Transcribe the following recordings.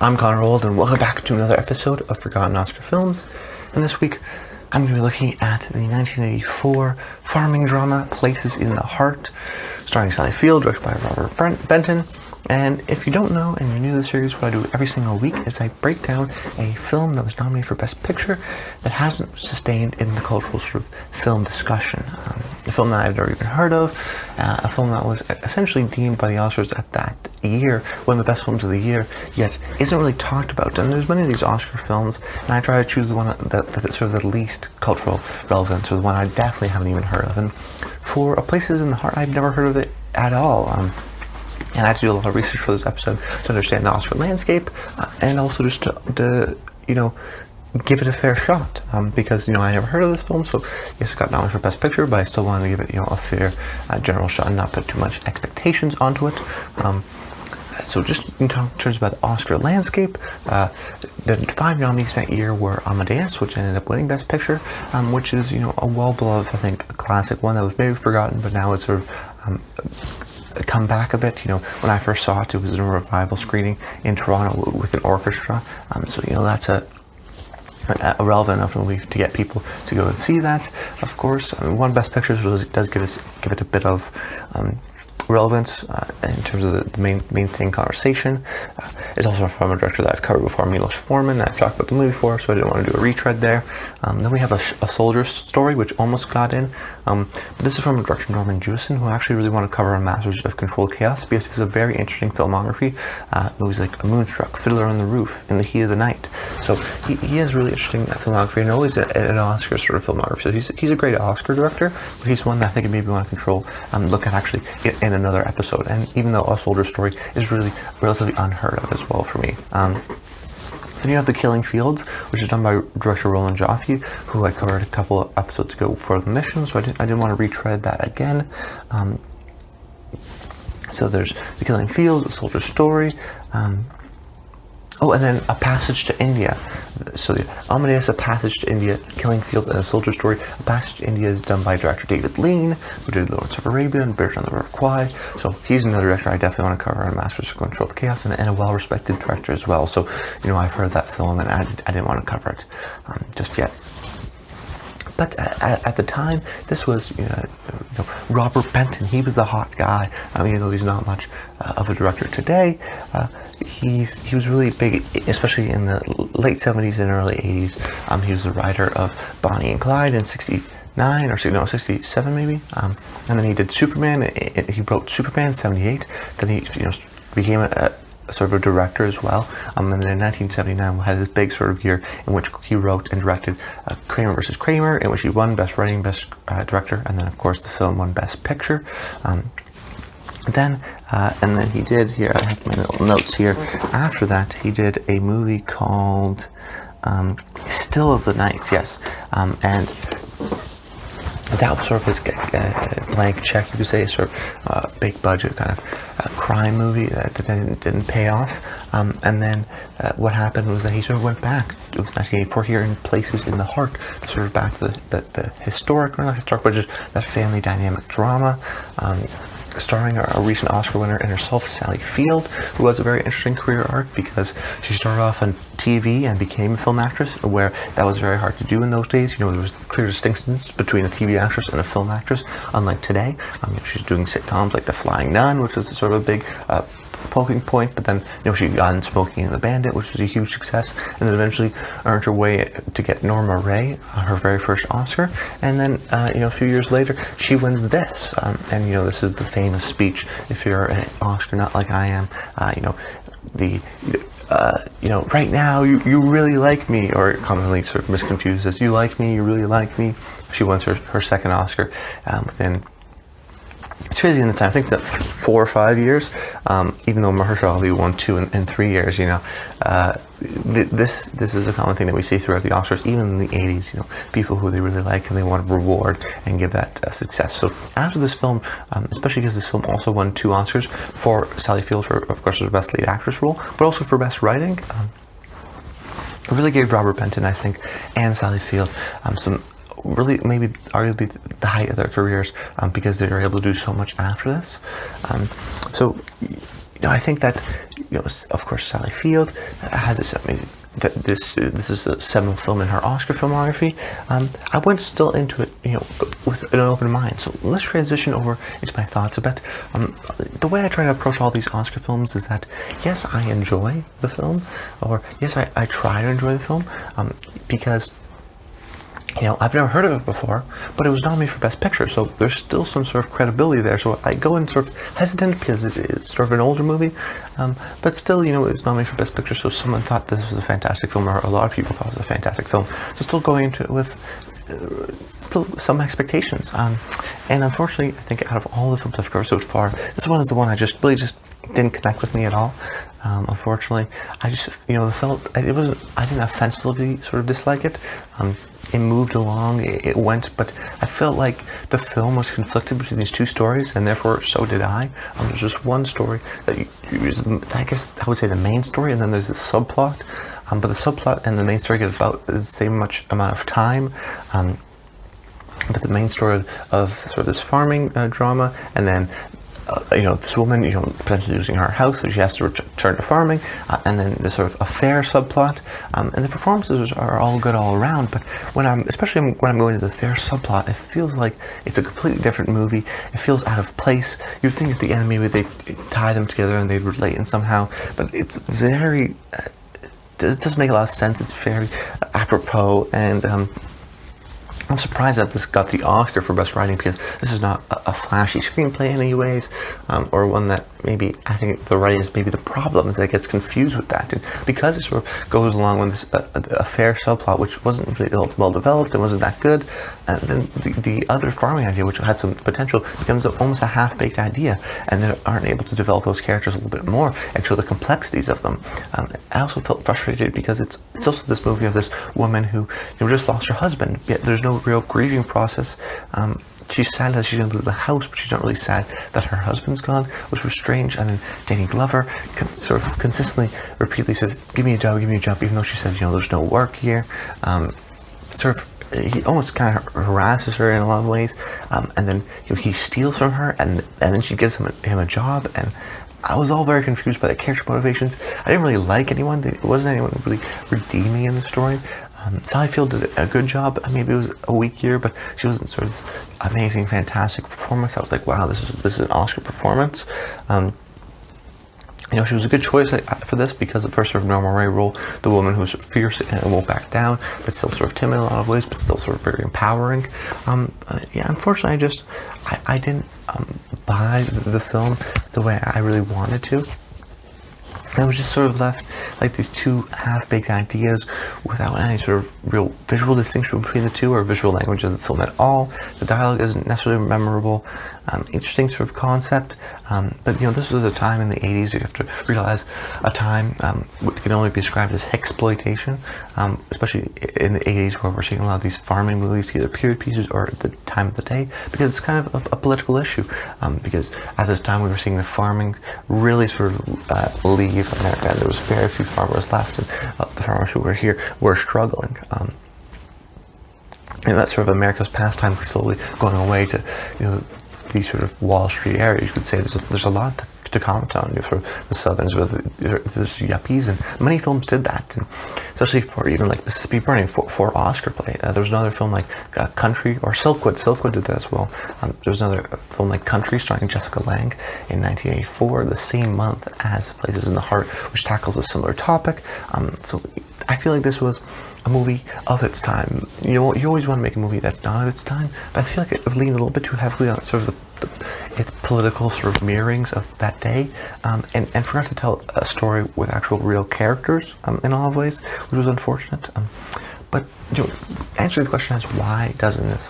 I'm Connor Old, and welcome back to another episode of Forgotten Oscar Films. And this week, I'm going to be looking at the 1984 farming drama Places in the Heart, starring Sally Field, directed by Robert Benton. And if you don't know and you're new to the series, what I do every single week is I break down a film that was nominated for Best Picture that hasn't sustained in the cultural sort of film discussion. A film that I've never even heard of, a film that was essentially deemed by the Oscars at that year one of the best films of the year, yet isn't really talked about. And there's many of these Oscar films, and I try to choose the one that's sort of the least cultural relevance, or the one I definitely haven't even heard of. And for Places in the Heart, I've never heard of it at all. And I had to do a lot of research for this episode to understand the Oscar landscape, and also just to give it a fair shot, because I never heard of this film. So yes, it got nominated for Best Picture, but I still wanted to give it a fair general shot and not put too much expectations onto it. So just in terms about the Oscar landscape, the 5 nominees that year were Amadeus, which ended up winning Best Picture, which is a well-beloved, I think, a classic one that was maybe forgotten, but now it's sort of come back a bit. When I first saw it, it was in a revival screening in Toronto with an orchestra. So that's a relevant enough movie to get people to go and see that. Of course, one Best Pictures really does give it a bit of relevance in terms of the main thing conversation. It's also from a director that I've covered before, Milos Forman. I've talked about the movie before, so I didn't want to do a retread there. Then we have a Soldier's Story, which almost got in. But this is from a director, Norman Jewison, who I actually really want to cover on Masters of Controlled Chaos, because it's a very interesting filmography. Movies like Moonstruck, Fiddler on the Roof, In the Heat of the Night. So he has really interesting filmography, and always an Oscar sort of filmography. So he's a great Oscar director, but he's one that I think maybe want to look at actually in another episode. And even though A Soldier's Story is really relatively unheard of as well for me. Then you have The Killing Fields, which is done by director Roland Joffe, who I covered a couple of episodes ago for The Mission, so I didn't want to retread that again. So there's The Killing Fields, A Soldier's Story, and then A Passage to India. So the Amadeus, A Passage to India, Killing Fields, and A Soldier's Story. A Passage to India is done by director David Lean, who did Lawrence of Arabia and Bridge on the River Kwai. So he's another director I definitely want to cover on Masters of Controlled Chaos, and a well-respected director as well. So, I've heard of that film, and I didn't want to cover it just yet. But at the time, this was Robert Benton. He was the hot guy. Though he's not much of a director today, he was really big, especially in the late 70s and early 80s. He was the writer of Bonnie and Clyde in 69 or 67 maybe. And then he did Superman. He wrote Superman in 78. Then he became a sort of a director as well, and then in 1979 we had this big sort of year in which he wrote and directed Kramer versus Kramer, in which he won Best Writing, Best Director, and then of course the film won Best Picture. And then he did, here I have my little notes here, after that he did a movie called Still of the Night, yes, and that was sort of his blank check, you could say, sort of big budget kind of crime movie that didn't pay off. And then what happened was that he sort of went back. It was 1984 here in Places in the Heart, sort of back to the historic, or not historic, but just that family dynamic drama. Starring a recent Oscar winner and herself, Sally Field, who has a very interesting career arc because she started off on TV and became a film actress, where that was very hard to do in those days. There was clear distinctions between a TV actress and a film actress, unlike today. She's doing sitcoms like The Flying Nun, which was sort of a big poking point, but then she got in Smokey and the Bandit, which was a huge success, and then eventually earned her way to get Norma Ray her very first Oscar, and then a few years later she wins this, and this is the famous speech: "If you're an Oscar not like I am, right now you really like me," or commonly sort of misconfused as "you like me, you really like me." She wins her second Oscar within. It's crazy in the time. I think it's 4 or 5 years. Even though Mahershala Ali won 2 in 3 years, this is a common thing that we see throughout the Oscars, even in the 80s. People who they really like and they want to reward and give that success. So after this film, especially because this film also won 2 Oscars for Sally Field for, of course, her Best Lead Actress role, but also for Best Writing. It really gave Robert Benton, I think, and Sally Field some really maybe arguably the height of their careers, because they were able to do so much after this. So I think that, of course, Sally Field has this. I mean, this is the 7th film in her Oscar filmography. I went still into it, with an open mind. So let's transition over into my thoughts a bit. The way I try to approach all these Oscar films is that, yes, I enjoy the film, or yes, I try to enjoy the film, because I've never heard of it before, but it was nominated for Best Picture, so there's still some sort of credibility there. So I go in sort of hesitant because it's sort of an older movie, but still, it was nominated for Best Picture, so someone thought this was a fantastic film, or a lot of people thought it was a fantastic film. So still going into it with still some expectations. And unfortunately, I think out of all the films I've covered so far, this one is the one I just didn't connect with me at all. Unfortunately, I just, the film, I didn't offensively sort of dislike it. It moved along, it went, but I felt like the film was conflicted between these two stories, and therefore so did I. There's just one story that I guess I would say the main story, and then there's this subplot. But the subplot and the main story get about the same much amount of time. But the main story of sort of this farming drama, and then this woman, potentially losing her house, so she has to return to farming, and then this sort of affair subplot, and the performances are all good all around. But especially when I'm going to the affair subplot, it feels like it's a completely different movie. It feels out of place. You'd think at the end maybe they tie them together and they'd relate in somehow, but it's very. It doesn't make a lot of sense. It's very apropos, and I'm surprised that this got the Oscar for Best Writing, because this is not a flashy screenplay in any ways, or one that maybe, I think the writing is maybe the problem, is that it gets confused with that. And because it sort of goes along with this affair subplot, which wasn't really well developed and wasn't that good, and then the other farming idea, which had some potential, becomes almost a half-baked idea, and they aren't able to develop those characters a little bit more and show the complexities of them. I also felt frustrated because it's also this movie of this woman who just lost her husband, yet there's no real grieving process. She's sad that she's going to lose the house, but she's not really sad that her husband's gone, which was strange. And then Danny Glover sort of consistently, repeatedly says, give me a job, even though she says, there's no work here. He almost kind of harasses her in a lot of ways. And then he steals from her, and then she gives him a job. And I was all very confused by the character motivations. I didn't really like anyone. There wasn't anyone really redeeming in the story. Sally Field did a good job. Maybe it was a weak year, but she wasn't sort of this amazing, fantastic performance. I was like, wow, this is an Oscar performance. She was a good choice for this because of her sort of Norma Ray role, the woman who's fierce and won't back down, but still sort of timid in a lot of ways, but still sort of very empowering. Unfortunately, I didn't buy the film the way I really wanted to. I was just sort of left like these two half-baked ideas without any sort of real visual distinction between the two, or visual language of the film at all. The dialogue isn't necessarily memorable. Interesting sort of concept, but this was a time in the 80s. You have to realize a time what can only be described as exploitation, especially in the 80s, where we're seeing a lot of these farming movies, either period pieces or at the time of the day, because it's kind of a political issue. Because at this time we were seeing the farming really sort of leave America, and there was very few farmers left, and the farmers who were here were struggling. And that's sort of America's pastime, slowly going away to the sort of Wall Street area. You could say there's a lot to comment on for the Southerns, or the yuppies, and many films did that, and especially for even like Mississippi Burning for Oscar play. There was another film like Country, or Silkwood. Silkwood did that as well. There was another film like Country, starring Jessica Lange in 1984, the same month as Places in the Heart, which tackles a similar topic. So I feel like this was a movie of its time. You always want to make a movie that's not of its time, but I feel like it leaned a little bit too heavily on sort of its political sort of mirrorings of that day, and forgot to tell a story with actual real characters in a lot of ways, which was unfortunate. But answering the question is, why doesn't this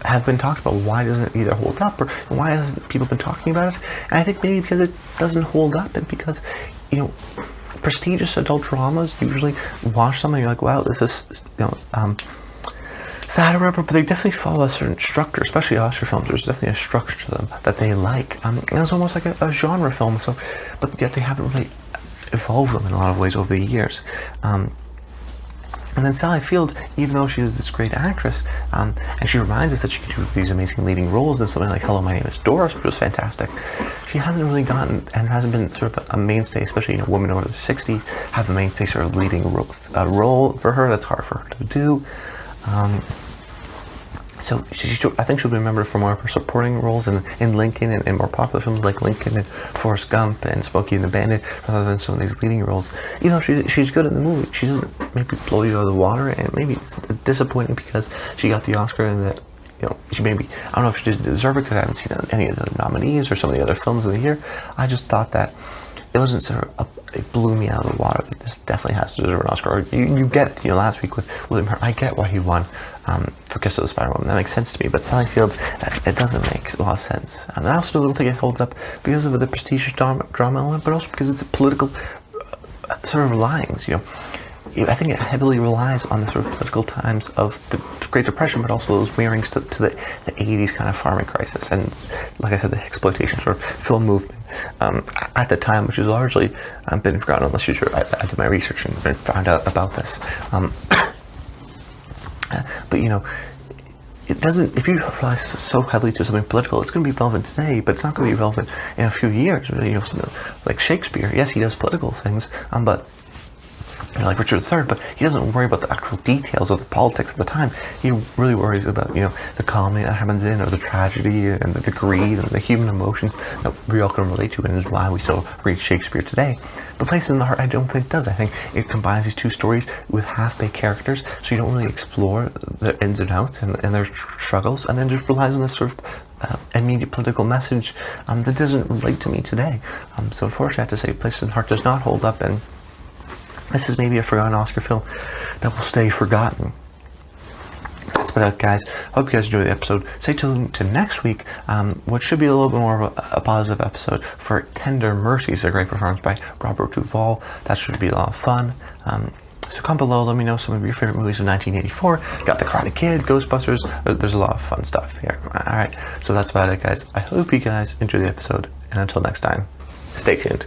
have been talked about? Why doesn't it either hold up, or why hasn't people been talking about it? And I think maybe because it doesn't hold up, and because prestigious adult dramas, usually watch something and you're like, wow, this is sad or whatever, but they definitely follow a certain structure, especially Oscar films. There's definitely a structure to them that they like, and it's almost like a genre film. So, but yet they haven't really evolved them in a lot of ways over the years. And then Sally Field, even though she's this great actress, and she reminds us that she can do these amazing leading roles in something like Hello, My Name is Doris, which was fantastic, she hasn't really gotten, and hasn't been sort of a mainstay, especially, women over the 60 have the mainstay sort of leading role for her. That's hard for her to do. So I think she'll be remembered for more of her supporting roles in Lincoln and more popular films like Lincoln and Forrest Gump and Smokey and the Bandit, rather than some of these leading roles. Even though she's good in the movie, she doesn't maybe blow you out of the water, and maybe it's disappointing because she got the Oscar and that, she maybe, I don't know if she didn't deserve it because I haven't seen any of the nominees or some of the other films of the year. I just thought that it wasn't sort of it blew me out of the water that this definitely has to deserve an Oscar. Or you get it, last week with William Hurt, I get why he won for Kiss of the Spider-Woman. That makes sense to me. But Sally Field, it doesn't make a lot of sense. And I also don't think it holds up because of the prestigious drama element, but also because it's a political sort of reliance, I think it heavily relies on the sort of political times of the Great Depression, but also those mirrorings to the 80s kind of farming crisis. And like I said, the exploitation sort of film movement at the time, which has largely been forgotten unless you sure I did my research and found out about this. But it doesn't, if you rely so heavily to something political, it's going to be relevant today, but it's not going to be relevant in a few years. Something like Shakespeare, yes, he does political things, but like Richard III, but he doesn't worry about the actual details of the politics of the time. He really worries about, the comedy that happens in, or the tragedy, and the greed, and the human emotions that we all can relate to, and is why we still read Shakespeare today. But Place in the Heart, I don't think does. I think it combines these two stories with half-baked characters, so you don't really explore their ins and outs and their struggles, and then just relies on this sort of immediate political message that doesn't relate to me today. So unfortunately, I have to say, Place in the Heart does not hold up, and this is maybe a forgotten Oscar film that will stay forgotten. That's about it, guys. Hope you guys enjoyed the episode. Stay tuned to next week, which should be a little bit more of a positive episode for Tender Mercies, a great performance by Robert Duvall. That should be a lot of fun. So comment below, let me know some of your favorite movies of 1984. Got The Karate Kid, Ghostbusters. There's a lot of fun stuff here. Alright, so that's about it, guys. I hope you guys enjoyed the episode, and until next time, stay tuned.